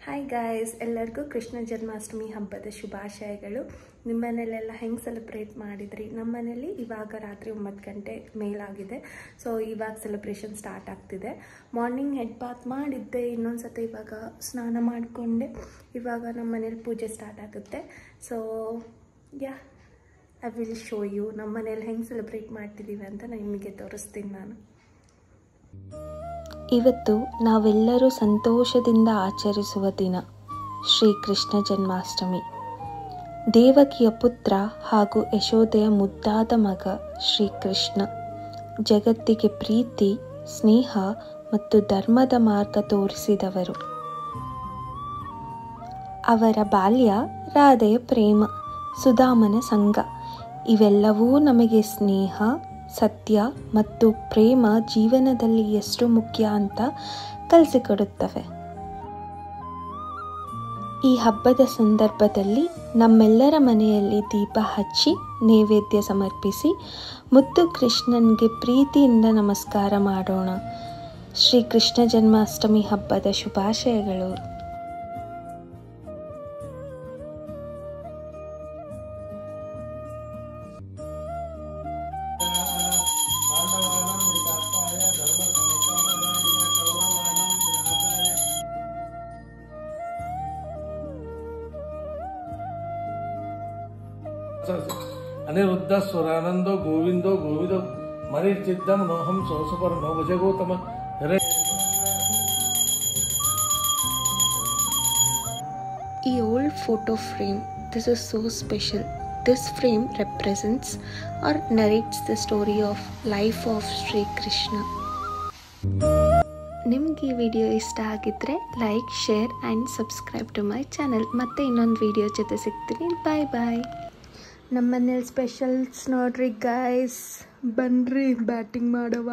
Hi guys, ಎಲ್ಲರಿಗೂ ಕೃಷ್ಣ ಜನ್ಮಾಷ್ಟಮಿ ಹಬ್ಬದ ಶುಭಾಶಯಗಳು. ನಿಮ್ಮ ಮನೆಯಲ್ಲೆಲ್ಲ ಹೆಂಗೆ ಸೆಲೆಬ್ರೇಟ್ ಮಾಡಿದ್ರಿ? ನಮ್ಮ ಮನೇಲಿ ಇವಾಗ ರಾತ್ರಿ 9 ಗಂಟೆ ಮೇಲಾಗಿದೆ. ಸೊ ಇವಾಗ ಸೆಲೆಬ್ರೇಷನ್ ಸ್ಟಾರ್ಟ್ ಆಗ್ತಿದೆ. ಮಾರ್ನಿಂಗ್ ಹೆಡ್ ಬಾತ್ ಮಾಡಿದ್ದೆ, ಇನ್ನೊಂದು ಸತಿ ಇವಾಗ ಸ್ನಾನ ಮಾಡಿಕೊಂಡೆ. ಇವಾಗ ನಮ್ಮ ಮನೇಲಿ ಪೂಜೆ ಸ್ಟಾರ್ಟ್ ಆಗುತ್ತೆ. So ya, I will show you ನಮ್ಮ ಮನೇಲಿ ಹೆಂಗೆ ಸೆಲೆಬ್ರೇಟ್ ಮಾಡ್ತಿದ್ದೀವಿ ಅಂತ ನಿಮಗೆ ತೋರಿಸ್ತೀನಿ ನಾನು. ಇವತ್ತು ನಾವೆಲ್ಲರೂ ಸಂತೋಷದಿಂದ ಆಚರಿಸುವ ದಿನ ಶ್ರೀಕೃಷ್ಣ ಜನ್ಮಾಷ್ಟಮಿ. ದೇವಕಿಯ ಪುತ್ರ ಹಾಗೂ ಯಶೋದೆಯ ಮುದ್ದಾದ ಮಗ ಶ್ರೀಕೃಷ್ಣ ಜಗತ್ತಿಗೆ ಪ್ರೀತಿ, ಸ್ನೇಹ ಮತ್ತು ಧರ್ಮದ ಮಾರ್ಗ ತೋರಿಸಿದವರು. ಅವರ ಬಾಲ್ಯ, ರಾಧೆಯ ಪ್ರೇಮ, ಸುಧಾಮನ ಸಂಗ ಇವೆಲ್ಲವೂ ನಮಗೆ ಸ್ನೇಹ, ಸತ್ಯ ಮತ್ತು ಪ್ರೇಮ ಜೀವನದಲ್ಲಿ ಎಷ್ಟು ಮುಖ್ಯ ಅಂತ ಕಲಿಸಿಕೊಡುತ್ತವೆ. ಈ ಹಬ್ಬದ ಸಂದರ್ಭದಲ್ಲಿ ನಮ್ಮೆಲ್ಲರ ಮನೆಯಲ್ಲಿ ದೀಪ ಹಚ್ಚಿ ನೈವೇದ್ಯ ಸಮರ್ಪಿಸಿ ಮುದ್ದು ಕೃಷ್ಣನಿಗೆ ಪ್ರೀತಿಯಿಂದ ನಮಸ್ಕಾರ ಮಾಡೋಣ. ಶ್ರೀಕೃಷ್ಣ ಜನ್ಮಾಷ್ಟಮಿ ಹಬ್ಬದ ಶುಭಾಶಯಗಳು. ಅನಿರುದ್ಧ ಸ್ವರಾನಂದೋ ಗೋವಿಂದೋ ಗೋವಿಂದೋ ಮರಿಚಿದ್ದಂ ನೋಹಂ ಸೋಸುಪರ ನೋ ಭುಜಗೋತಮ ಹಿರೇ. ಈ old photo frame, this is so special. This frame represents or narrates the story of life of Sri Krishna. ನಿಮ್ಗೆ ಈ ವಿಡಿಯೋ ಇಷ್ಟ ಆಗಿದ್ರೆ like, share and subscribe to my channel. ಮತ್ತೆ ಇನ್ನೊಂದು ವಿಡಿಯೋ ಜೊತೆ ಸಿಗ್ತೀನಿ. ಬಾಯ್ ಬಾಯ್. ನಮ್ಮ ಮನೇಲಿ ಸ್ಪೆಷಲ್ಸ್ ನೋಡ್ರಿ ಗಾಯ್ಸ್, ಬನ್ರಿ ಬ್ಯಾಟಿಂಗ್ ಮಾಡವ.